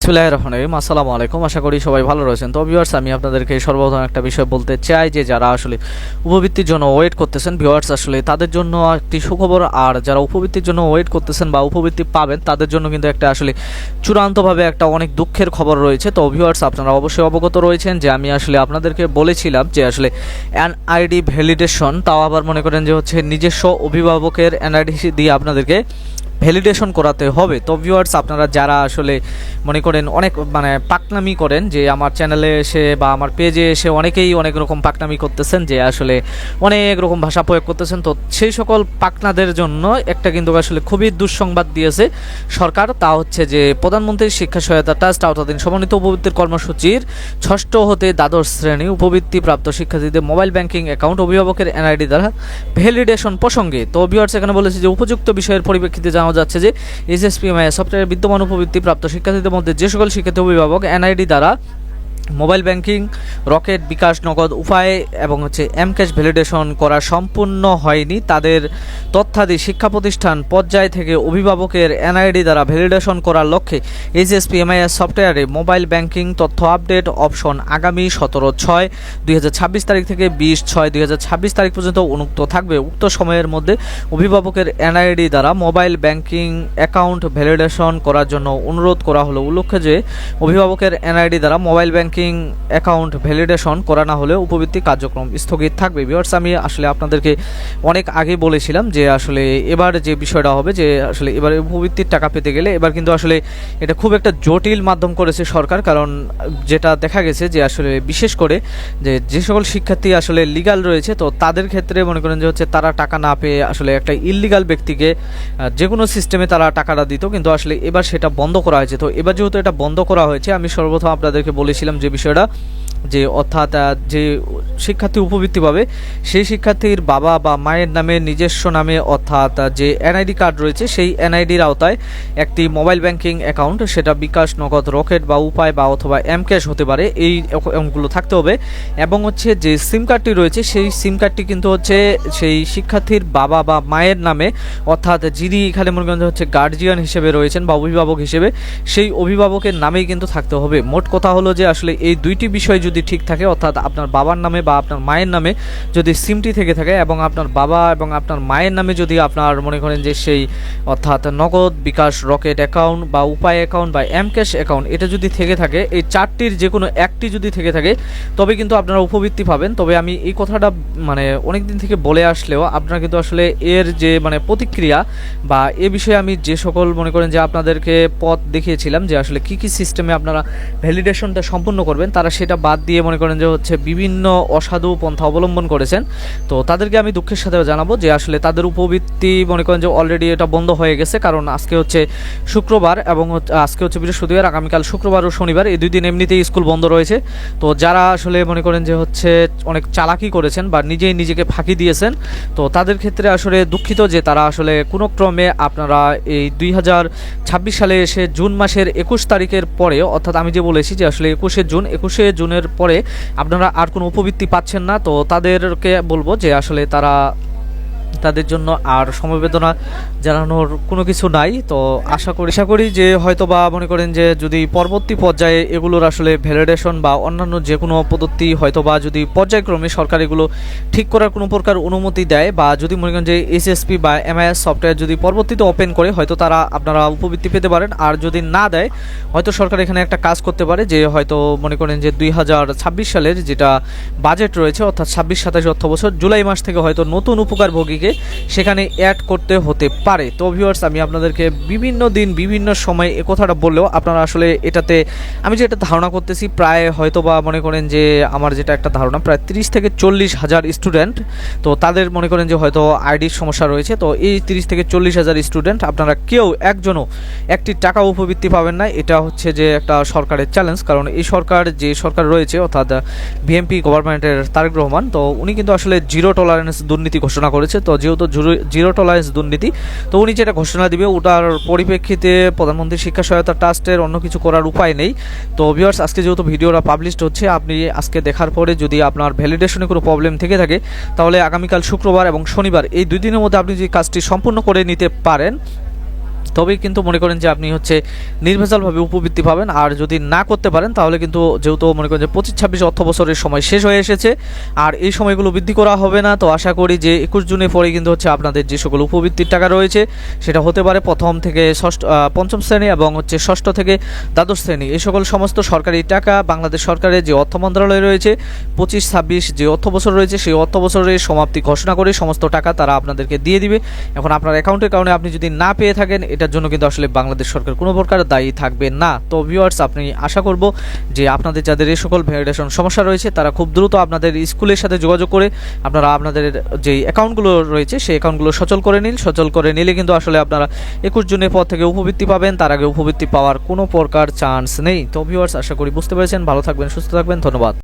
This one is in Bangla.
বিসমিল্লাহিররহমানিররহিম। আসসালামু আলাইকুম, আশা করি সবাই ভালো রয়েছেন। তো ভিউয়ার্স, আমি আপনাদেরকে সর্বপ্রথম একটা বিষয় বলতে চাই যে যারা আসলে উপবৃত্তির জন্য ওয়েট করতেছেন ভিউয়ার্স, আসলে তাদের জন্য একটি সুখবর। আর যারা উপবৃত্তির জন্য ওয়েট করতেছেন বা উপবৃত্তি পাবেন তাদের জন্য কিন্তু একটা আসলে চূড়ান্তভাবে একটা অনেক দুঃখের খবর রয়েছে। তো ভিউয়ার্স, আপনারা অবশ্যই অবগত রয়েছেন যে আমি আসলে আপনাদেরকে বলেছিলাম যে আসলে এনআইডি ভ্যালিডেশন, তাও আবার মনে করেন যে হচ্ছে নিজস্ব অভিভাবকের এনআইডি দিয়ে আপনাদেরকে ভ্যালিডেশন করাতে হবে। তো ভিউয়ার্স, আপনারা যারা আসলে মনে করেন অনেক পাকনামি করেন যে আমার চ্যানেলে এসে বা আমার পেজে এসে অনেকেই অনেক রকম পাকনামি করতেছেন, যে আসলে অনেক রকম ভাষা প্রয়োগ করতেছেন, তো সেই সকল পাকনাদের জন্য একটা কিন্তু আসলে খুবই দুঃসংবাদ দিয়েছে সরকার। তা হচ্ছে যে প্রধানমন্ত্রী শিক্ষা সহায়তা ট্রাস্ট আওতাধীন সমন্বিত উপবৃত্তির কর্মসূচির 6ষ্ঠ হতে দ্বাদশ শ্রেণী উপবৃত্তিপ্রাপ্ত শিক্ষার্থীদের মোবাইল ব্যাংকিং অ্যাকাউন্ট অভিভাবকের এনআইডি দ্বারা ভ্যালিডেশন প্রসঙ্গে। তো ভিউয়ার্স, এখানে বলেছে যে উপযুক্ত বিষয়ের পরিপ্রেক্ষিতে জানা যাচ্ছে যে এসএসপিএমআই সফটওয়্যার বিদ্যমান উপবৃত্তিপ্রাপ্ত শিক্ষার্থীদের মধ্যে যে সকল শিক্ষার্থী অভিভাবক এনআইডি দ্বারা মোবাইল ব্যাংকিং, রকেট, বিকাশ, নগদ উপায় এবং এমক্যাশ ভ্যালিডেশন করা সম্পূর্ণ হয়নি, তাদের তথ্যাদি শিক্ষা প্রতিষ্ঠান পর্যায় থেকে অভিভাবকের এনআইডি দ্বারা ভ্যালিডেশন করার লক্ষ্যে এইচএসপিএমআইএস সফটওয়্যারে মোবাইল ব্যাংকিং তথ্য আপডেট অপশন আগামী 17/6/2026 তারিখ থেকে 20/6/2026 তারিখ পর্যন্ত উন্মুক্ত থাকবে। উক্ত সময়ের মধ্যে অভিভাবকের এনআইডি দ্বারা মোবাইল ব্যাংকিং অ্যাকাউন্ট ভ্যালিডেশন করার জন্য অনুরোধ করা হলো। উল্লেখ্য যে অভিভাবকের এনআইডি দ্বারা মোবাইল ব্যাংকিং অ্যাকাউন্ট ভ্যালিডেশন করা না হলে উপবৃত্তি কার্যক্রম স্থগিত থাকবে। ভিউয়ার্স, আমি আসলে আপনাদেরকে অনেক আগে বলেছিলাম যে আসলে এবার যে বিষয়টা হবে যে আসলে এবার উপবৃত্তির টাকা পেতে গেলে এবার কিন্তু আসলে এটা খুব একটা জটিল মাধ্যম করেছে সরকার। কারণ যেটা দেখা গেছে যে আসলে বিশেষ করে যে সকল শিক্ষার্থী আসলে লিগ্যাল রয়েছে, তো তাদের ক্ষেত্রে মনে করেন যে হচ্ছে তারা টাকা না পেয়ে আসলে একটা ইললিগাল ব্যক্তিকে যে কোনো সিস্টেমে তারা টাকাটা দিত, কিন্তু আসলে এবার সেটা বন্ধ করা হয়েছে। তো এবার যেহেতু এটা বন্ধ করা হয়েছে, আমি সর্বপ্রথম আপনাদেরকে বলেছিলাম যে বিষয়টা যে অর্থাৎ যে শিক্ষার্থী উপবৃত্তি পাবে সেই শিক্ষার্থীর বাবা বা মায়ের নামে নিজস্ব নামে অর্থাৎ যে এনআইডি কার্ড রয়েছে সেই এনআইডির আওতায় একটি মোবাইল ব্যাংকিং অ্যাকাউন্ট, সেটা বিকাশ, নগদ, রকেট বা উপায় বা অথবা এমক্যাশ হতে পারে, এই অ্যাকাউন্টগুলো থাকতে হবে। এবং যে সিম কার্ডটি রয়েছে সেই সিম কার্ডটি কিন্তু সেই শিক্ষার্থীর বাবা বা মায়ের নামে, অর্থাৎ যিনি এখানে মনে করেন হচ্ছে গার্জিয়ান হিসেবে রয়েছেন বা অভিভাবক হিসেবে, সেই অভিভাবকের নামেই কিন্তু থাকতে হবে। মোট কথা হলো যে আসলে এই দুইটি বিষয় যদি ঠিক থাকে, অর্থাৎ আপনার বাবার নামে বা আপনার মায়ের নামে যদি সিমটি থেকে থাকে এবং আপনার বাবা এবং আপনার মায়ের নামে যদি আপনার মনে করেন যে সেই অর্থাৎ নগদ, বিকাশ, রকেট অ্যাকাউন্ট বা উপায় অ্যাকাউন্ট বা এমক্যাশ অ্যাকাউন্ট, এটা যদি থেকে থাকে, এই চারটির যে কোনো একটি যদি থেকে থাকে তবে কিন্তু আপনারা উপবৃত্তি পাবেন। তবে আমি এই কথাটা অনেক দিন থেকে বলে আসলেও আপনারা কিন্তু আসলে এর যে প্রতিক্রিয়া বা এ বিষয়ে আমি যে সকল মনে করেন যে আপনাদেরকে পথ দেখিয়েছিলাম যে আসলে কি কি সিস্টেমে আপনারা ভ্যালিডেশনটা সম্পূর্ণ করবেন, তারা সেটা বাদ দিয়ে মনে করেন যে বিভিন্ন অসাধু পন্থা অবলম্বন করেছেন। তো তাদেরকে আমি দুঃখের সাথে জানাবো যে আসলে তাদের উপবৃত্তি মনে করেন যে অলরেডি এটা বন্ধ হয়ে গেছে। কারণ আজকে শুক্রবার এবং আজকে বৃহস্পতিবার, আগামীকাল শুক্রবার ও শনিবার, এই দুই দিন এমনিতেই স্কুল বন্ধ রয়েছে। তো যারা আসলে মনে করেন যে অনেক চালাকি করেছেন বা নিজেই নিজেকে ফাঁকি দিয়েছেন, তো তাদের ক্ষেত্রে আসলে দুঃখিত যে তারা আসলে কোনো ক্রমে আপনারা এই 2026 সালে এসে জুন মাসের 21 তারিখের পরে, অর্থাৎ আমি যে বলেছি যে আসলে 21শে জুনের পরে আপনারা আর কোনো উপবৃত্তি পাচ্ছেন না। তো তাদেরকে বলবো যে আসলে তাদের জন্য আর সমবেদনা জানানোর কোনো কিছু নাই। তো আশা করি যে হয়তো বা মনে করেন যে যদি পরবর্তী পর্যায়ে এগুলোর আসলে ভ্যালিডেশন বা অন্যান্য যে কোনো পদ্ধতি হয়তো বা যদি পর্যায়ক্রমে সরকার এগুলো ঠিক করার কোনো প্রকার অনুমতি দেয়, বা যদি মনে করেন যে এসএসপি বা এমআইএস সফটওয়্যার যদি পরবর্তীতে ওপেন করে, হয়তো আপনারা উপবৃত্তি পেতে পারেন। আর যদি না দেয়, হয়তো সরকার এখানে একটা কাজ করতে পারে যে হয়তো মনে করেন যে 2026 সালের যেটা বাজেট রয়েছে, অর্থাৎ 26-27 অর্থবছর জুলাই মাস থেকে হয়তো নতুন উপকারভোগীকে সেখানে অ্যাড করতে হতে পারে। তো ভিউয়ার্স, আমি আপনাদেরকে বিভিন্ন দিন বিভিন্ন সময় এ কথাটা বললেও আপনারা আসলে এটাতে আমি যেটা ধারণা করতেছি প্রায় হয়তো বা মনে করেন যে আমার যেটা একটা ধারণা প্রায় 30 থেকে 40 হাজার স্টুডেন্ট, তো তাদের মনে করেন যে হয়তো আইডির সমস্যা রয়েছে। তো এই 30 থেকে 40 হাজার স্টুডেন্ট আপনারা কেউ একজনও একটি টাকা উপবৃত্তি পাবেন না। এটা যে একটা সরকারের চ্যালেঞ্জ। কারণ এই যে সরকার রয়েছে অর্থাৎ বিএনপি গভর্নমেন্টের তারেক রহমান, তো উনি কিন্তু আসলে জিরো টলারেন্স দুর্নীতি ঘোষণা করেছে। তো যেহেতু জিরো টলারেন্স দুর্নীতি, তো উনি যেটা ঘোষণা দিবে ওটার পরিপ্রেক্ষিতে প্রধানমন্ত্রী শিক্ষা সহায়তা ট্রাস্টের অন্য কিছু করার উপায় নেই। তো ভিউয়ার্স, আজকে যেহেতু ভিডিওটা পাবলিশড হচ্ছে, আপনি আজকে দেখার পরে যদি আপনার ভ্যালিডেশনে কোনো প্রবলেম থেকে থাকে, তাহলে আগামীকাল শুক্রবার এবং শনিবার এই দুই দিনের মধ্যে আপনি যে কাজটি সম্পূর্ণ করে নিতে পারেন, তবেই কিন্তু মনে করেন যে আপনি হচ্ছে নির্ভেজালভাবে উপবৃত্তি পাবেন। আর যদি না করতে পারেন তাহলে কিন্তু যেহেতু মনে করেন যে 25-26 অর্থ বছরের সময় শেষ হয়ে এসেছে আর এই সময়গুলো বৃদ্ধি করা হবে না। তো আশা করি যে 21 জুনের পরে কিন্তু হচ্ছে আপনাদের যে সকল উপবৃত্তির টাকা রয়েছে সেটা হতে পারে প্রথম থেকে পঞ্চম শ্রেণী এবং হচ্ছে ষষ্ঠ থেকে দ্বাদশ শ্রেণী, এই সকল সমস্ত সরকারি টাকা বাংলাদেশ সরকারের যে অর্থ মন্ত্রণালয় রয়েছে 25-26 যে অর্থ বছর রয়েছে সেই অর্থ বছরের সমাপ্তি ঘোষণা করে সমস্ত টাকা তারা আপনাদেরকে দিয়ে দিবে। এখন আপনার অ্যাকাউন্টের কারণে আপনি যদি না পেয়ে থাকেন এটার জন্য কিন্তু আসলে বাংলাদেশ সরকার কোনো প্রকার দায়ী থাকবে না। তো ভিউয়ার্স, আপনি আশা করব যে আপনাদের যাদের এই সকল ভ্যালিডেশন সমস্যা রয়েছে তারা খুব দ্রুত আপনাদের স্কুলের সাথে যোগাযোগ করে আপনারা আপনাদের যে অ্যাকাউন্টগুলো রয়েছে সেই অ্যাকাউন্টগুলো সচল করে নিন। সচল করে নিলে কিন্তু আসলে আপনারা 21 জুনের পর থেকে উপবৃত্তি পাবেন, তার আগে উপবৃত্তি পাওয়ার কোনো প্রকার চান্স নেই। তো ভিউয়ার্স, আশা করি বুঝতে পেরেছেন। ভালো থাকবেন, সুস্থ থাকবেন, ধন্যবাদ।